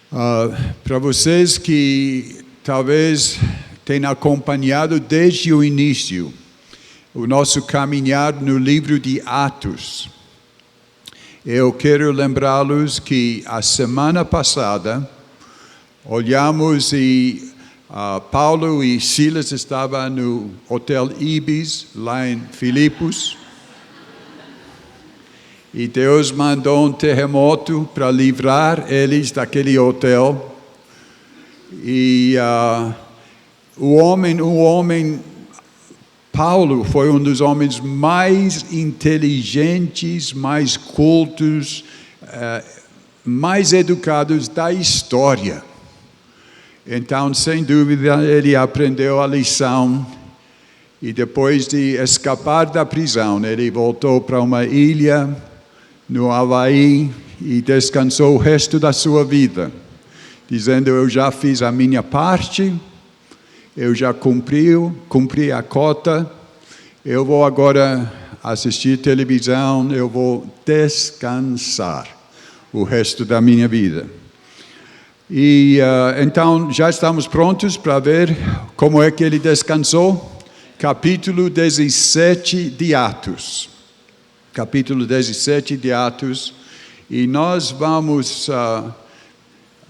Para vocês que talvez tenham acompanhado desde o início o nosso caminhar no livro de Atos, eu quero lembrá-los que a semana passada olhamos e Paulo e Silas estavam no Hotel Ibis, lá em Filipos, e Deus mandou um terremoto para livrar eles daquele hotel. E o homem, Paulo, foi um dos homens mais inteligentes, mais cultos, mais educados da história. Então, sem dúvida, ele aprendeu a lição. E depois de escapar da prisão, ele voltou para uma ilha no Havaí e descansou o resto da sua vida, dizendo: eu já fiz a minha parte, eu já cumpri a cota, eu vou agora assistir televisão, eu vou descansar o resto da minha vida. E então já estamos prontos para ver como é que ele descansou. Capítulo 17 de Atos. Capítulo 17 de Atos, e nós vamos,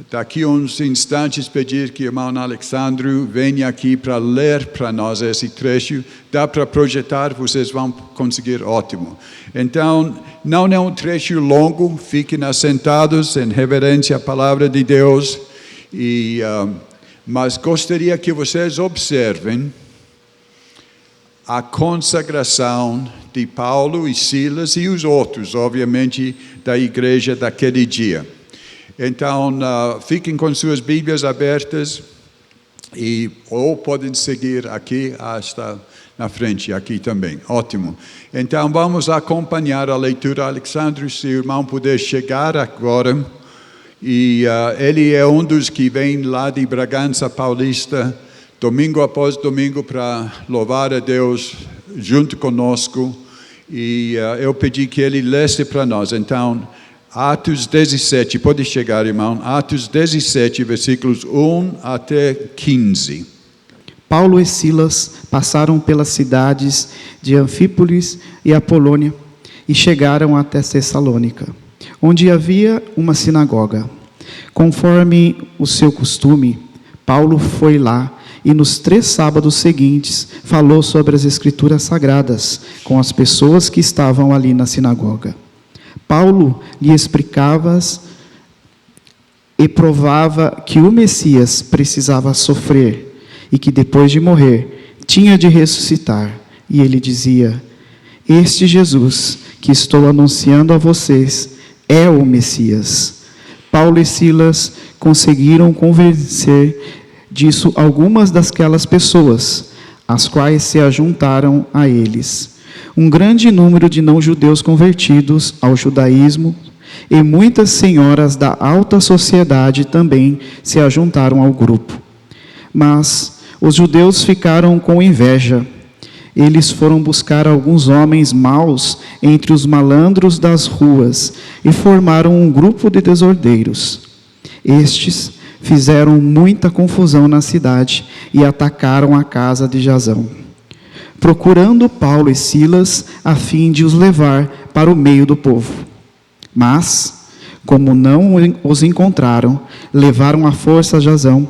daqui a uns instantes, pedir que o irmão Alexandre venha aqui para ler para nós esse trecho. Dá para projetar, vocês vão conseguir, ótimo. Então, não é um trecho longo, fiquem assentados em reverência à palavra de Deus, mas gostaria que vocês observem a consagração de Paulo e Silas e os outros, obviamente, da igreja daquele dia. Então, fiquem com suas Bíblias abertas ou podem seguir aqui hasta na frente, aqui também. Ótimo. Então, vamos acompanhar a leitura. Alexandre, se o irmão puder chegar agora. E ele é um dos que vem lá de Bragança Paulista, domingo após domingo, para louvar a Deus junto conosco. E eu pedi que ele lesse para nós. Então, Atos 17, pode chegar, irmão. Atos 17, versículos 1 até 15. Paulo e Silas passaram pelas cidades de Anfípolis e Apolônia e chegaram até Tessalônica, onde havia uma sinagoga. Conforme o seu costume, Paulo foi lá e nos 3 sábados seguintes falou sobre as Escrituras Sagradas com as pessoas que estavam ali na sinagoga. Paulo lhe explicava e provava que o Messias precisava sofrer e que depois de morrer tinha de ressuscitar. E ele dizia: este Jesus que estou anunciando a vocês é o Messias. Paulo e Silas conseguiram convencer disso algumas daquelas pessoas, as quais se ajuntaram a eles. Um grande número de não-judeus convertidos ao judaísmo e muitas senhoras da alta sociedade também se ajuntaram ao grupo. Mas os judeus ficaram com inveja. Eles foram buscar alguns homens maus entre os malandros das ruas e formaram um grupo de desordeiros. Estes fizeram muita confusão na cidade e atacaram a casa de Jasão, procurando Paulo e Silas a fim de os levar para o meio do povo. Mas, como não os encontraram, levaram à força Jasão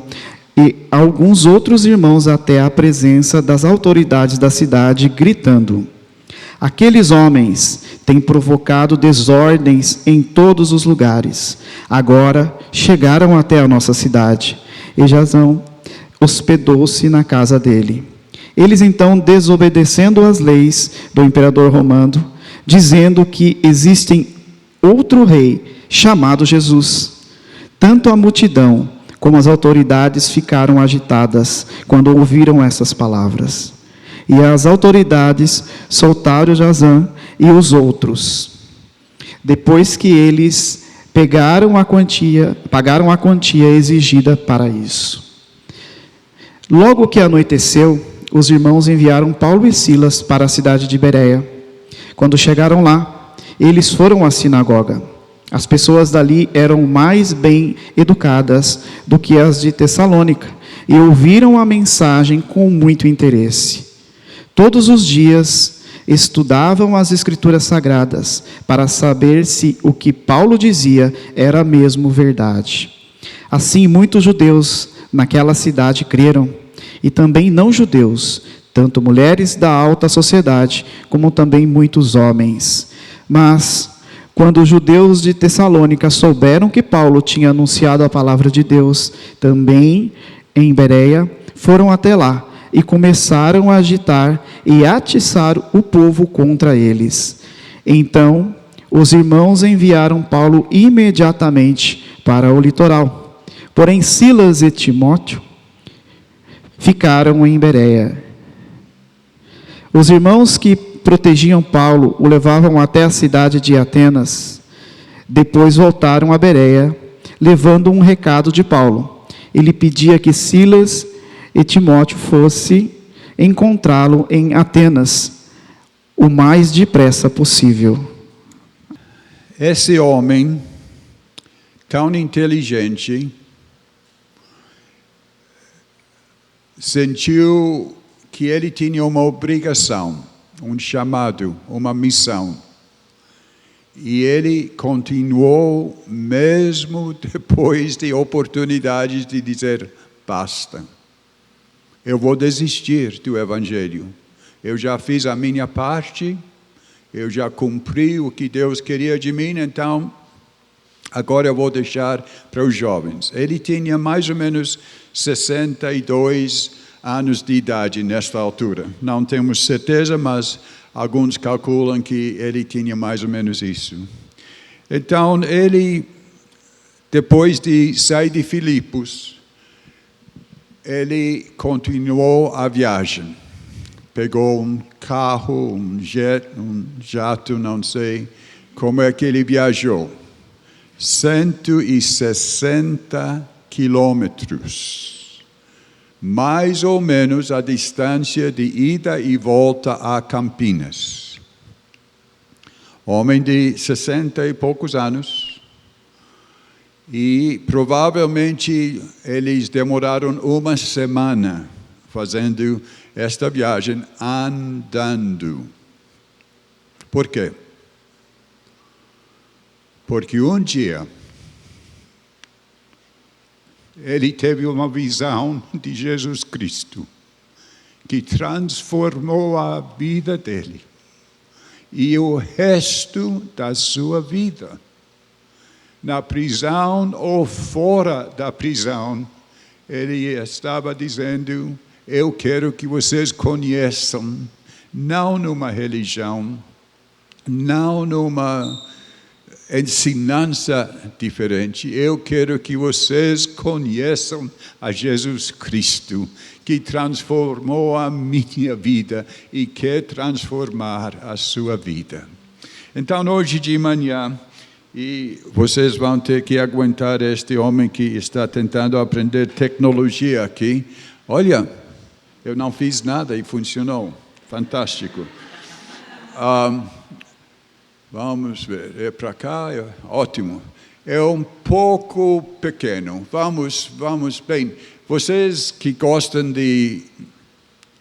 e alguns outros irmãos até a presença das autoridades da cidade, gritando: aqueles homens têm provocado desordens em todos os lugares. Agora chegaram até a nossa cidade, e Jasão hospedou-se na casa dele. Eles então, desobedecendo às leis do imperador romano, dizendo que existe outro rei chamado Jesus. Tanto a multidão como as autoridades ficaram agitadas quando ouviram essas palavras. E as autoridades soltaram Jasão e os outros, depois que eles pagaram a quantia exigida para isso. Logo que anoiteceu, os irmãos enviaram Paulo e Silas para a cidade de Bereia. Quando chegaram lá, eles foram à sinagoga. As pessoas dali eram mais bem educadas do que as de Tessalônica e ouviram a mensagem com muito interesse. Todos os dias estudavam as Escrituras Sagradas para saber se o que Paulo dizia era mesmo verdade. Assim, muitos judeus naquela cidade creram, e também não-judeus, tanto mulheres da alta sociedade, como também muitos homens. Mas, quando os judeus de Tessalônica souberam que Paulo tinha anunciado a palavra de Deus, também em Bereia, foram até lá e começaram a agitar e atiçar o povo contra eles. Então, os irmãos enviaram Paulo imediatamente para o litoral. Porém, Silas e Timóteo ficaram em Bereia. Os irmãos que protegiam Paulo o levavam até a cidade de Atenas. Depois voltaram a Bereia, levando um recado de Paulo. Ele pedia que Silas e Timóteo fosse encontrá-lo em Atenas o mais depressa possível. Esse homem, tão inteligente, sentiu que ele tinha uma obrigação, um chamado, uma missão. E ele continuou mesmo depois de oportunidades de dizer, basta. Eu vou desistir do Evangelho. Eu já fiz a minha parte, eu já cumpri o que Deus queria de mim, então agora eu vou deixar para os jovens. Ele tinha mais ou menos 62 anos de idade nesta altura. Não temos certeza, mas alguns calculam que ele tinha mais ou menos isso. Então, ele, depois de sair de Filipos, ele continuou a viagem. Pegou um carro, um jato, não sei como é que ele viajou. 160 quilômetros. Mais ou menos a distância de ida e volta a Campinas. Homem de 60 e poucos anos. E provavelmente eles demoraram uma semana fazendo esta viagem andando. Por quê? Porque um dia ele teve uma visão de Jesus Cristo que transformou a vida dele e o resto da sua vida. Na prisão ou fora da prisão, ele estava dizendo, eu quero que vocês conheçam, não numa religião, não numa ensinança diferente. Eu quero que vocês conheçam a Jesus Cristo, que transformou a minha vida e quer transformar a sua vida. Então, hoje de manhã, e vocês vão ter que aguentar este homem que está tentando aprender tecnologia aqui. Olha, eu não fiz nada e funcionou. Fantástico. Vamos ver, é para cá, ótimo. É um pouco pequeno. Vamos, bem. Vocês que gostam de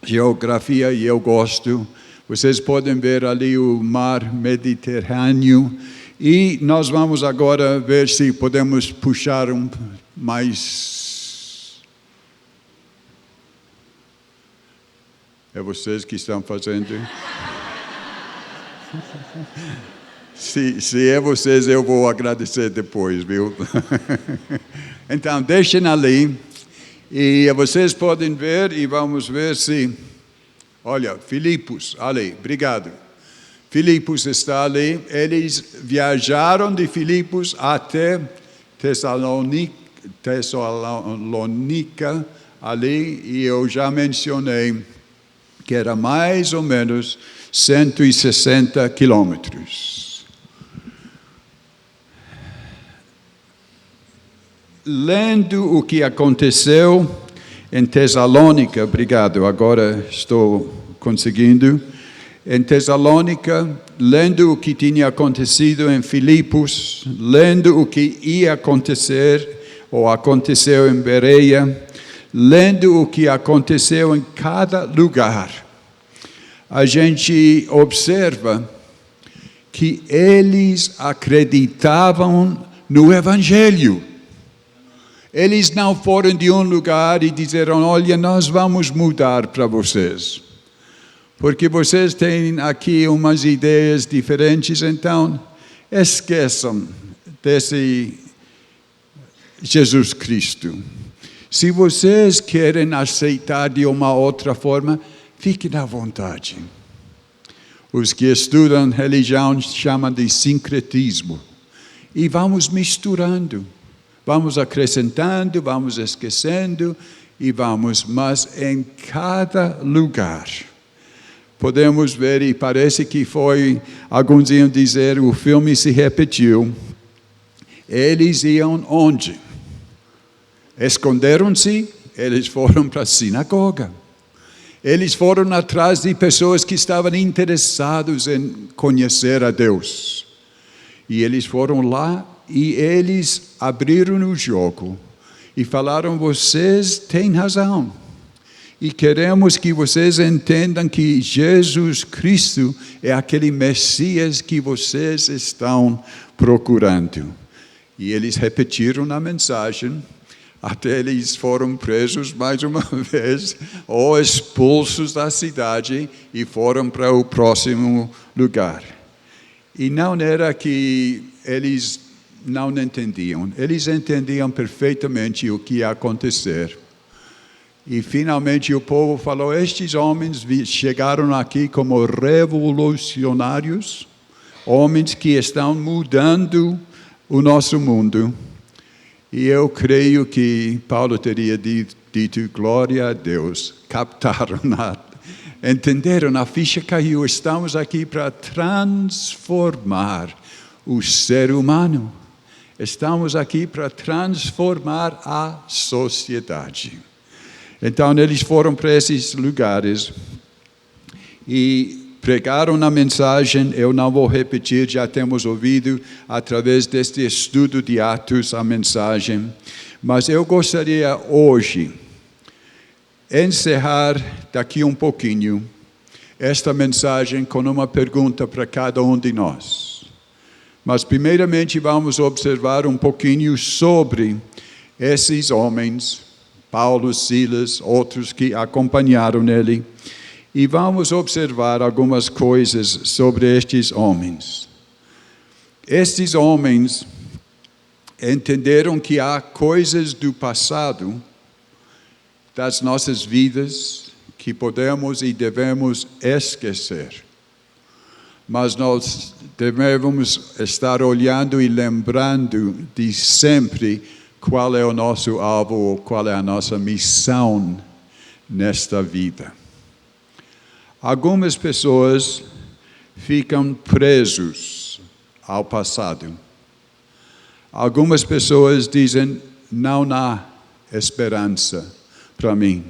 geografia, e eu gosto, vocês podem ver ali o mar Mediterrâneo. E nós vamos agora ver se podemos puxar mais. É vocês que estão fazendo? Se é vocês, eu vou agradecer depois, viu? Então, deixem ali. E vocês podem ver e vamos ver se... Olha, Filipos, ali, obrigado. Filipos está ali. Eles viajaram de Filipos até Tessalônica, ali, e eu já mencionei que era mais ou menos 160 quilômetros. Lendo o que aconteceu em Tessalônica, obrigado, agora estou conseguindo. em Tessalônica, lendo o que tinha acontecido em Filipos, lendo o que ia acontecer, ou aconteceu em Bereia, lendo o que aconteceu em cada lugar, a gente observa que eles acreditavam no Evangelho. Eles não foram de um lugar e disseram, olha, nós vamos mudar para vocês. Porque vocês têm aqui umas ideias diferentes, então esqueçam desse Jesus Cristo. Se vocês querem aceitar de uma outra forma, fiquem à vontade. Os que estudam religião chamam de sincretismo. E vamos misturando, vamos acrescentando, vamos esquecendo, mas em cada lugar. Podemos ver, e parece que foi, alguns iam dizer, o filme se repetiu. Eles iam onde? Esconderam-se, eles foram para a sinagoga. Eles foram atrás de pessoas que estavam interessados em conhecer a Deus. E eles foram lá e eles abriram o jogo e falaram, vocês têm razão. E queremos que vocês entendam que Jesus Cristo é aquele Messias que vocês estão procurando. E eles repetiram a mensagem, até eles foram presos mais uma vez, ou expulsos da cidade e foram para o próximo lugar. E não era que eles não entendiam, eles entendiam perfeitamente o que ia acontecer. E finalmente o povo falou, estes homens chegaram aqui como revolucionários, homens que estão mudando o nosso mundo. E eu creio que Paulo teria dito, glória a Deus, captaram, entenderam, a ficha caiu, estamos aqui para transformar o ser humano. Estamos aqui para transformar a sociedade. Então, eles foram para esses lugares e pregaram a mensagem. Eu não vou repetir, já temos ouvido através deste estudo de Atos a mensagem. Mas eu gostaria hoje encerrar daqui um pouquinho esta mensagem com uma pergunta para cada um de nós. Mas primeiramente vamos observar um pouquinho sobre esses homens, Paulo, Silas, outros que acompanharam ele, e vamos observar algumas coisas sobre estes homens. Estes homens entenderam que há coisas do passado, das nossas vidas, que podemos e devemos esquecer. Mas nós devemos estar olhando e lembrando de sempre qual é o nosso alvo, qual é a nossa missão nesta vida. Algumas pessoas ficam presos ao passado. Algumas pessoas dizem, não há esperança para mim.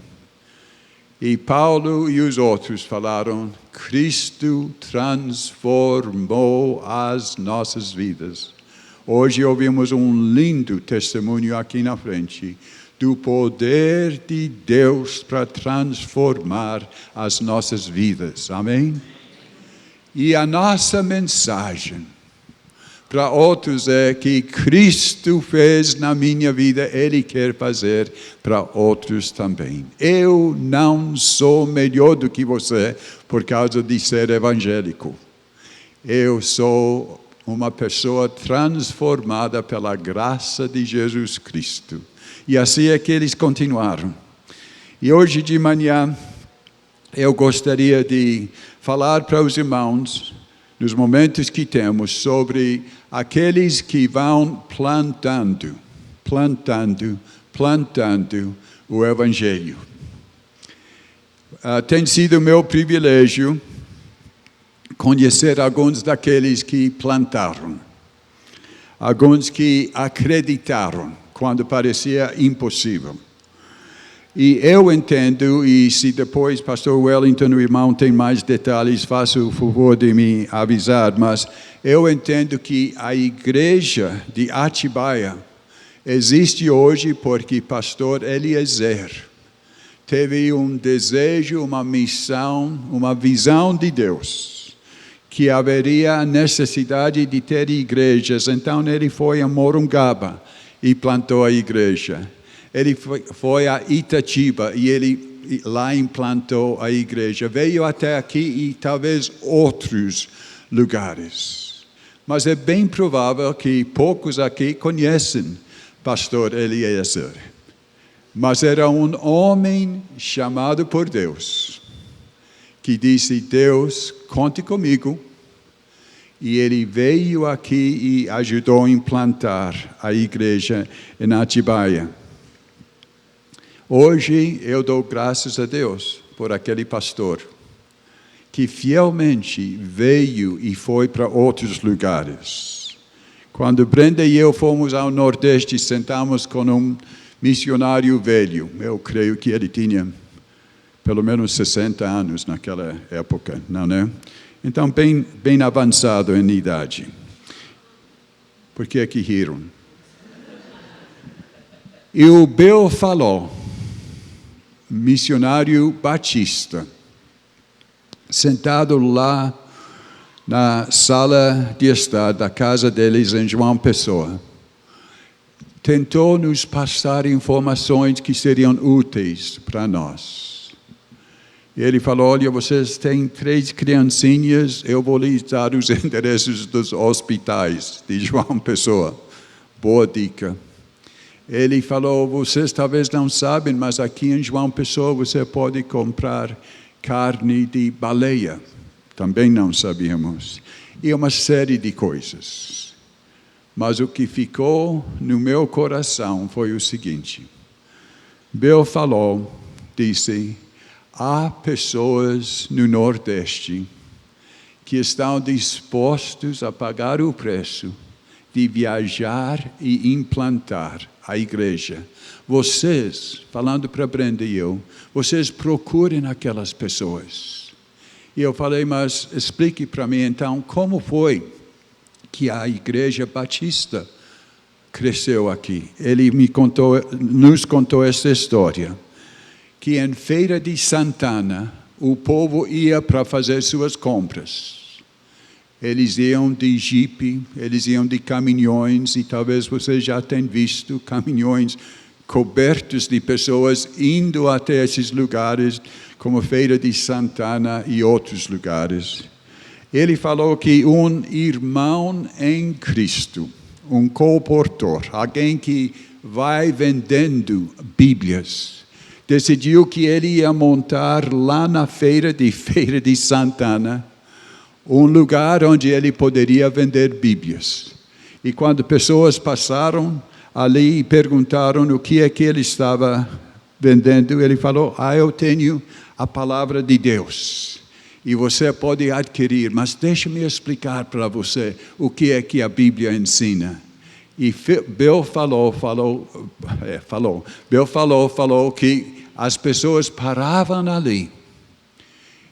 E Paulo e os outros falaram, Cristo transformou as nossas vidas. Hoje ouvimos um lindo testemunho aqui na frente do poder de Deus para transformar as nossas vidas. Amém? E a nossa mensagem para outros é que Cristo fez na minha vida, Ele quer fazer para outros também. Eu não sou melhor do que você por causa de ser evangélico. Eu sou uma pessoa transformada pela graça de Jesus Cristo. E assim é que eles continuaram. E hoje de manhã eu gostaria de falar para os irmãos, nos momentos que temos, sobre aqueles que vão plantando o Evangelho. Tem sido meu privilégio conhecer alguns daqueles que plantaram, alguns que acreditaram quando parecia impossível. E eu entendo, e se depois pastor Wellington, o irmão, tem mais detalhes, faça o favor de me avisar, mas eu entendo que a igreja de Atibaia existe hoje porque pastor Eliezer teve um desejo, uma missão, uma visão de Deus, que haveria a necessidade de ter igrejas. Então ele foi a Morungaba e plantou a igreja. Ele foi a Itatiba e ele lá implantou a igreja. Veio até aqui e talvez outros lugares. Mas é bem provável que poucos aqui conhecem pastor Eliezer. Mas era um homem chamado por Deus, que disse: Deus, conte comigo. E ele veio aqui e ajudou a implantar a igreja em Atibaia. Hoje eu dou graças a Deus por aquele pastor que fielmente veio e foi para outros lugares. Quando Brenda e eu fomos ao Nordeste, sentamos com um missionário velho. Eu creio que ele tinha pelo menos 60 anos naquela época, não é? Então, bem avançado em idade. Por que é que riram? E o Bill falou, missionário batista, sentado lá na sala de estar da casa deles em João Pessoa, tentou nos passar informações que seriam úteis para nós. E ele falou: olha, vocês têm 3 criancinhas, eu vou lhes dar os endereços dos hospitais de João Pessoa. Boa dica. Ele falou: vocês talvez não sabem, mas aqui em João Pessoa você pode comprar carne de baleia. Também não sabíamos. E uma série de coisas. Mas o que ficou no meu coração foi o seguinte. Bill falou, disse: há pessoas no Nordeste que estão dispostos a pagar o preço de viajar e implantar a igreja. Vocês, falando para Brenda e eu, vocês procurem aquelas pessoas. E eu falei: mas explique para mim então como foi que a igreja batista cresceu aqui. Ele nos contou essa história, que em Feira de Santana o povo ia para fazer suas compras. Eles iam de jipe, eles iam de caminhões, e talvez vocês já tenham visto caminhões cobertos de pessoas indo até esses lugares, como Feira de Santana e outros lugares. Ele falou que um irmão em Cristo, um colportor, alguém que vai vendendo Bíblias, decidiu que ele ia montar lá na Feira de Santana um lugar onde ele poderia vender Bíblias. E quando pessoas passaram ali e perguntaram o que é que ele estava vendendo, ele falou: eu tenho a palavra de Deus e você pode adquirir, mas deixe-me explicar para você o que é que a Bíblia ensina. E Bill falou que as pessoas paravam ali.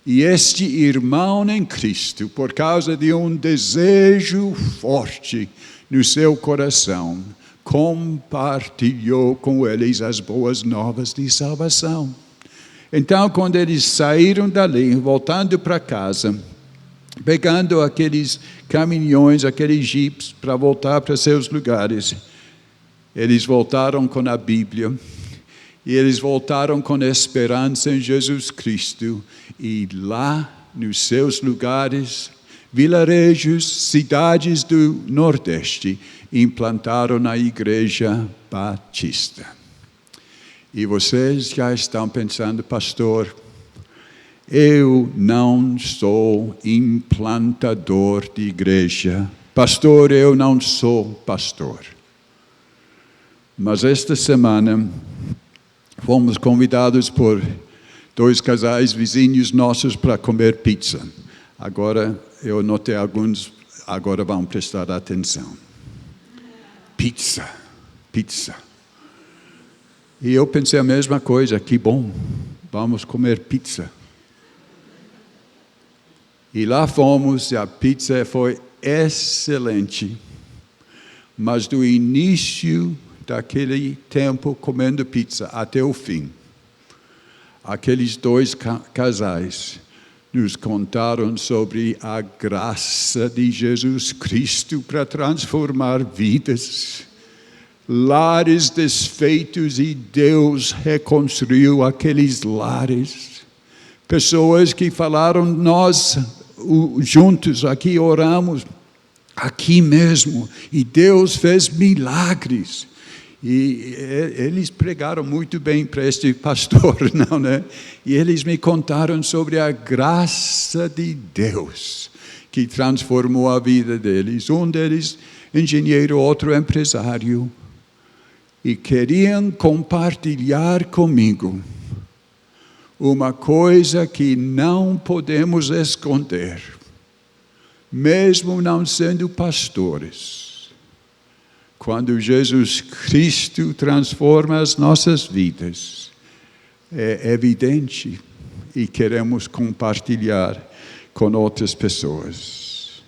E este irmão em Cristo, por causa de um desejo forte no seu coração, compartilhou com eles as boas novas de salvação. Então, quando eles saíram dali, voltando para casa, pegando aqueles caminhões, aqueles jipes para voltar para seus lugares, eles voltaram com a Bíblia. E eles voltaram com esperança em Jesus Cristo. E lá, nos seus lugares, vilarejos, cidades do Nordeste, implantaram a Igreja Batista. E vocês já estão pensando: pastor, eu não sou implantador de igreja. Pastor, eu não sou pastor. Mas esta semana fomos convidados por 2 casais vizinhos nossos para comer pizza. Agora, eu notei alguns, agora vão prestar atenção. Pizza. E eu pensei a mesma coisa, que bom, vamos comer pizza. E lá fomos, e a pizza foi excelente. Mas do início daquele tempo comendo pizza até o fim, aqueles dois casais nos contaram sobre a graça de Jesus Cristo para transformar vidas, lares desfeitos, e Deus reconstruiu aqueles lares. Pessoas que falaram, nós juntos aqui oramos, aqui mesmo, e Deus fez milagres. E eles pregaram muito bem para este pastor, não, né? E eles me contaram sobre a graça de Deus que transformou a vida deles. Um deles, engenheiro, outro empresário. E queriam compartilhar comigo uma coisa que não podemos esconder, mesmo não sendo pastores. Quando Jesus Cristo transforma as nossas vidas, é evidente e queremos compartilhar com outras pessoas.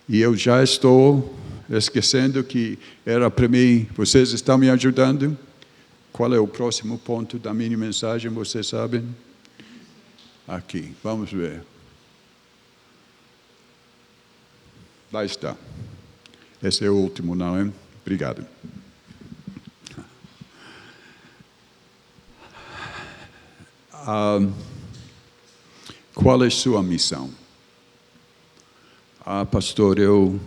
E eu já estou esquecendo que era para mim. Vocês estão me ajudando? Qual é o próximo ponto da minha mensagem, vocês sabem? Aqui, vamos ver. Lá está. Esse é o último, não é? Obrigado. Qual é a sua missão? Pastor, eu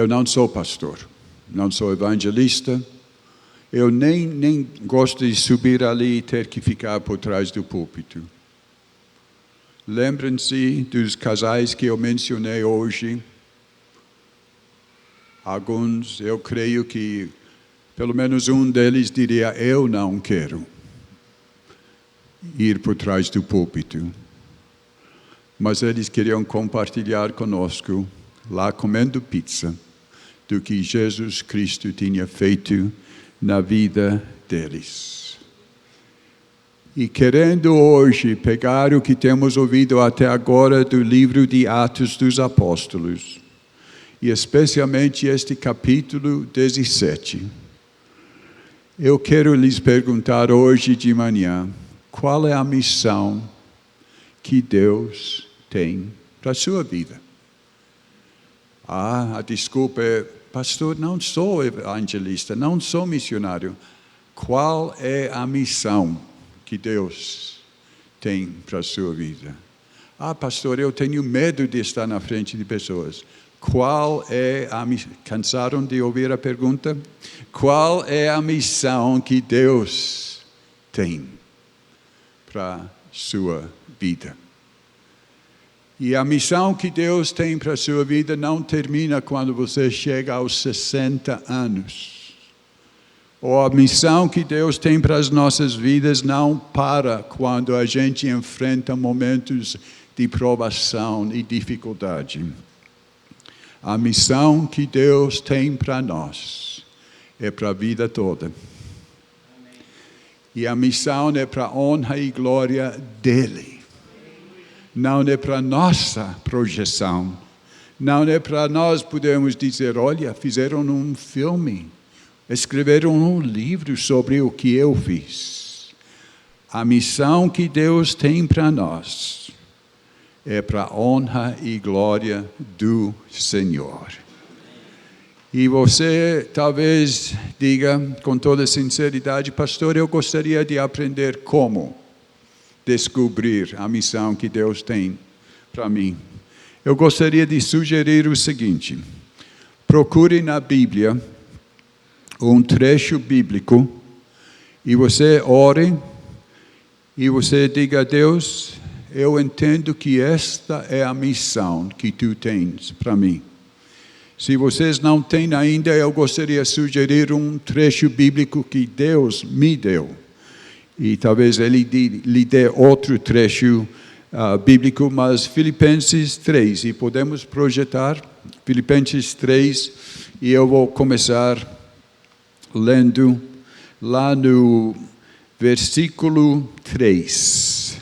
não sou pastor, não sou evangelista, eu nem gosto de subir ali e ter que ficar por trás do púlpito. Lembrem-se dos casais que eu mencionei hoje. Alguns, eu creio que pelo menos um deles diria, eu não quero ir por trás do púlpito. Mas eles queriam compartilhar conosco, lá comendo pizza, do que Jesus Cristo tinha feito na vida deles. E querendo hoje pegar o que temos ouvido até agora do livro de Atos dos Apóstolos, e especialmente este capítulo 17. Eu quero lhes perguntar hoje de manhã, qual é a missão que Deus tem para a sua vida? A desculpa é, pastor, não sou evangelista, não sou missionário. Qual é a missão que Deus tem para a sua vida? Pastor, eu tenho medo de estar na frente de pessoas. Qual é a missão? Cansaram de ouvir a pergunta? Qual é a missão que Deus tem para a sua vida? E a missão que Deus tem para a sua vida não termina quando você chega aos 60 anos. Ou a missão que Deus tem para as nossas vidas não para quando a gente enfrenta momentos de provação e dificuldade. A missão que Deus tem para nós é para a vida toda. E a missão é para a honra e glória dEle. Não é para nossa projeção. Não é para nós podermos dizer, olha, fizeram um filme, escreveram um livro sobre o que eu fiz. A missão que Deus tem para nós é para a honra e glória do Senhor. E você talvez diga com toda sinceridade, pastor, eu gostaria de aprender como descobrir a missão que Deus tem para mim. Eu gostaria de sugerir o seguinte: procure na Bíblia um trecho bíblico e você ore e você diga a Deus, eu entendo que esta é a missão que tu tens para mim. Se vocês não têm ainda, eu gostaria de sugerir um trecho bíblico que Deus me deu. E talvez Ele lhe dê outro trecho bíblico, mas Filipenses 3. E podemos projetar Filipenses 3. E eu vou começar lendo lá no versículo 3,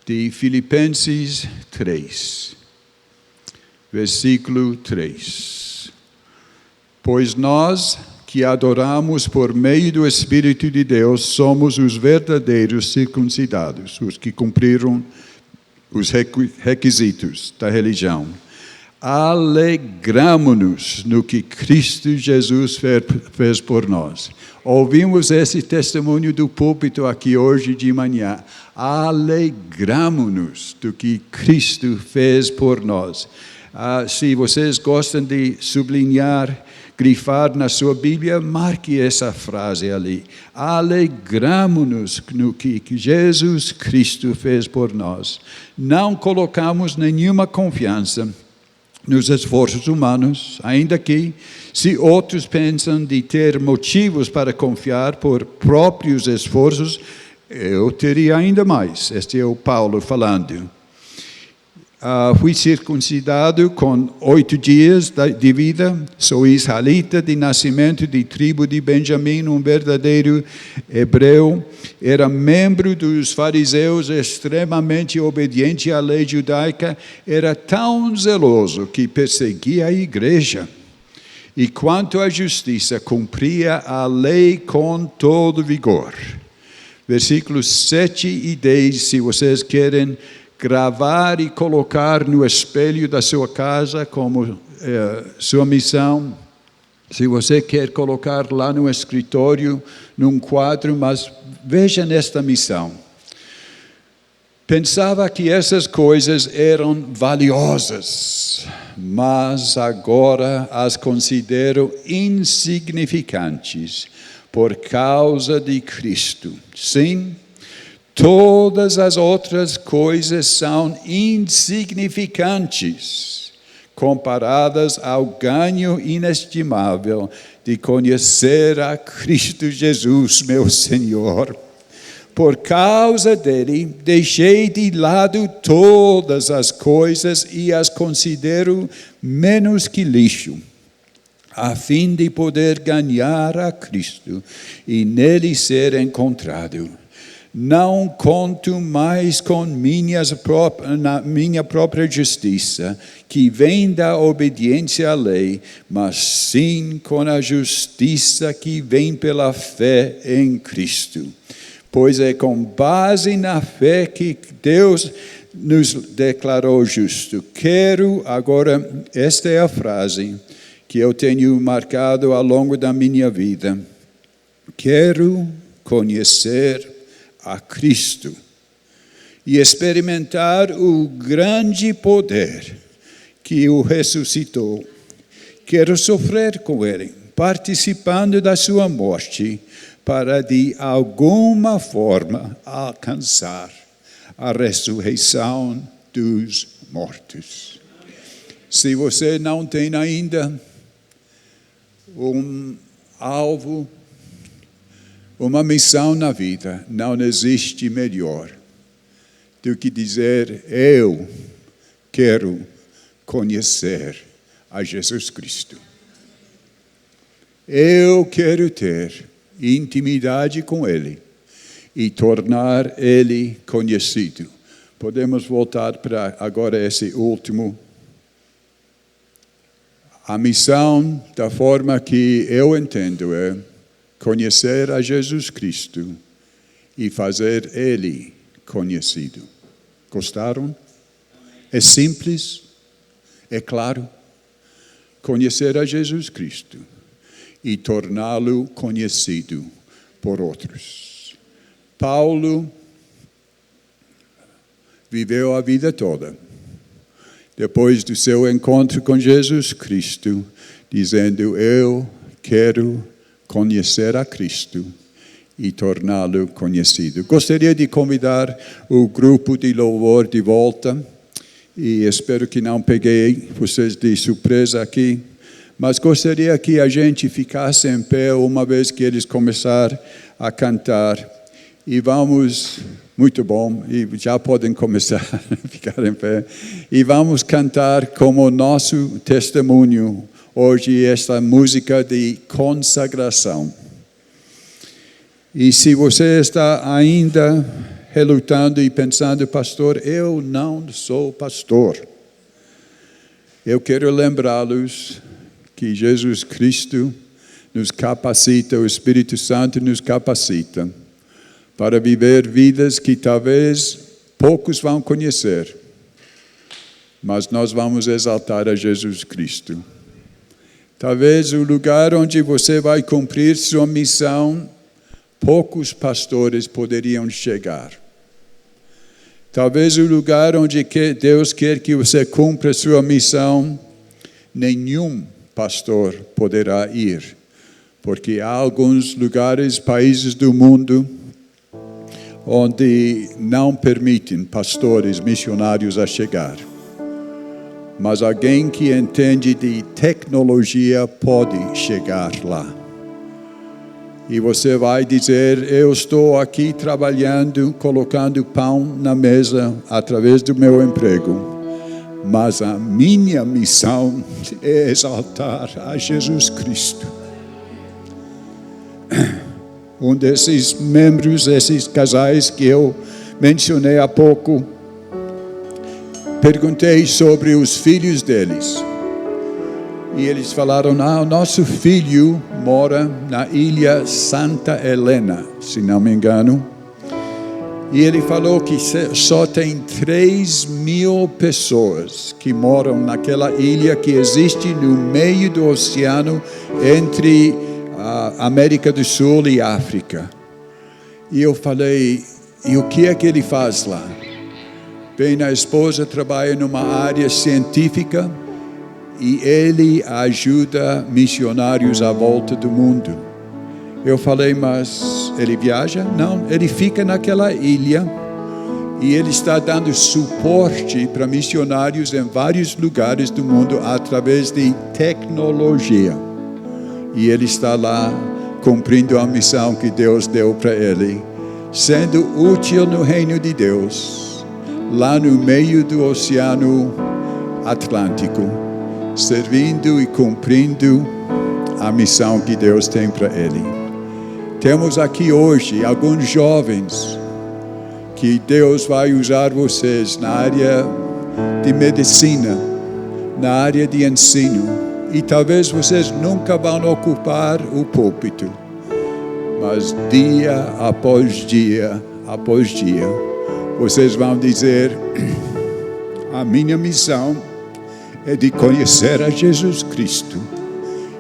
de Filipenses 3, versículo 3. Pois nós que adoramos por meio do Espírito de Deus somos os verdadeiros circuncidados, os que cumpriram os requisitos da religião. Alegramo-nos no que Cristo Jesus fez por nós. Ouvimos esse testemunho do púlpito aqui hoje de manhã. Alegramo-nos do que Cristo fez por nós. Se vocês gostam de sublinhar, grifar na sua Bíblia, marque essa frase ali. Alegramo-nos no que Jesus Cristo fez por nós. Não colocamos nenhuma confiança nos esforços humanos, ainda que, se outros pensam de ter motivos para confiar por próprios esforços, eu teria ainda mais. Este é o Paulo falando. Fui circuncidado com 8 dias de vida, sou israelita de nascimento, de tribo de Benjamim, um verdadeiro hebreu, era membro dos fariseus, extremamente obediente à lei judaica, era tão zeloso que perseguia a igreja. E quanto à justiça, cumpria a lei com todo vigor. Versículos 7 e 10, se vocês querem gravar e colocar no espelho da sua casa como sua missão. Se você quer colocar lá no escritório, num quadro, mas veja nesta missão. Pensava que essas coisas eram valiosas, mas agora as considero insignificantes por causa de Cristo. Sim, todas as outras coisas são insignificantes comparadas ao ganho inestimável de conhecer a Cristo Jesus, meu Senhor. Por causa dele, deixei de lado todas as coisas e as considero menos que lixo, a fim de poder ganhar a Cristo e nele ser encontrado. Não conto mais com minha própria justiça, que vem da obediência à lei, mas sim com a justiça que vem pela fé em Cristo. Pois é com base na fé que Deus nos declarou justo. Agora, esta é a frase que eu tenho marcado ao longo da minha vida. Quero conhecer a Cristo e experimentar o grande poder que o ressuscitou. Quero sofrer com ele, participando da sua morte, para de alguma forma alcançar a ressurreição dos mortos. Se você não tem ainda um alvo, uma missão na vida, não existe melhor do que dizer: eu quero conhecer a Jesus Cristo. Eu quero ter intimidade com Ele e tornar Ele conhecido. Podemos voltar para agora esse último. A missão, da forma que eu entendo, é conhecer a Jesus Cristo e fazer Ele conhecido. Gostaram? É simples, é claro. Conhecer a Jesus Cristo e torná-lo conhecido por outros. Paulo viveu a vida toda, depois do seu encontro com Jesus Cristo, dizendo: eu quero conhecer a Cristo e torná-lo conhecido. Gostaria de convidar o grupo de louvor de volta, e espero que não peguei vocês de surpresa aqui, mas gostaria que a gente ficasse em pé uma vez que eles começarem a cantar, e vamos, muito bom, e já podem começar a ficar em pé, e vamos cantar como nosso testemunho hoje esta música de consagração. E se você está ainda relutando e pensando, pastor, eu não sou pastor, eu quero lembrá-los que Jesus Cristo nos capacita, o Espírito Santo nos capacita para viver vidas que talvez poucos vão conhecer, mas nós vamos exaltar a Jesus Cristo. Talvez o lugar onde você vai cumprir sua missão, poucos pastores poderiam chegar. Talvez o lugar onde Deus quer que você cumpra sua missão, nenhum pastor poderá ir, porque há alguns lugares, países do mundo, onde não permitem pastores, missionários a chegar. Mas alguém que entende de tecnologia pode chegar lá. E você vai dizer, eu estou aqui trabalhando, colocando pão na mesa através do meu emprego, mas a minha missão é exaltar a Jesus Cristo. Um desses membros, esses casais que eu mencionei há pouco, perguntei sobre os filhos deles. E eles falaram, o nosso filho mora na ilha Santa Helena, se não me engano. E ele falou que só tem 3.000 pessoas que moram naquela ilha que existe no meio do oceano entre a América do Sul e África. E eu falei, e o que é que ele faz lá? Bem, a esposa trabalha numa área científica e ele ajuda missionários à volta do mundo. Eu falei, mas ele viaja? Não, ele fica naquela ilha e ele está dando suporte para missionários em vários lugares do mundo através de tecnologia. E ele está lá cumprindo a missão que Deus deu para ele, sendo útil no reino de Deus, lá no meio do Oceano Atlântico, servindo e cumprindo a missão que Deus tem para ele. Temos aqui hoje alguns jovens que Deus vai usar vocês na área de medicina, na área de ensino. E talvez vocês nunca vão ocupar o púlpito, mas dia após dia, vocês vão dizer, a minha missão é de conhecer a Jesus Cristo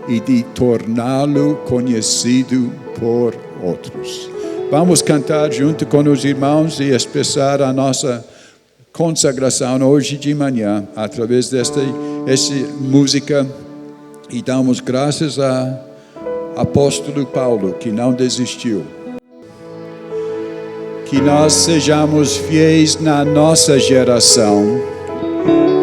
e de torná-lo conhecido por outros. Vamos cantar junto com os irmãos e expressar a nossa consagração hoje de manhã, através desta música. E damos graças ao apóstolo Paulo, que não desistiu. Que nós sejamos fiéis na nossa geração,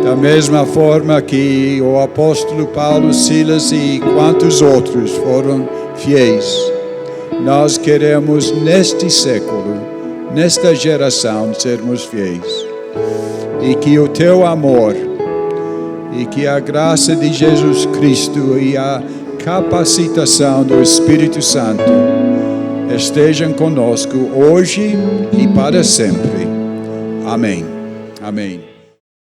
da mesma forma que o apóstolo Paulo, Silas e quantos outros foram fiéis. Nós queremos neste século, nesta geração, sermos fiéis. E que o teu amor e que a graça de Jesus Cristo e a capacitação do Espírito Santo estejam conosco hoje e para sempre. Amém. Amém.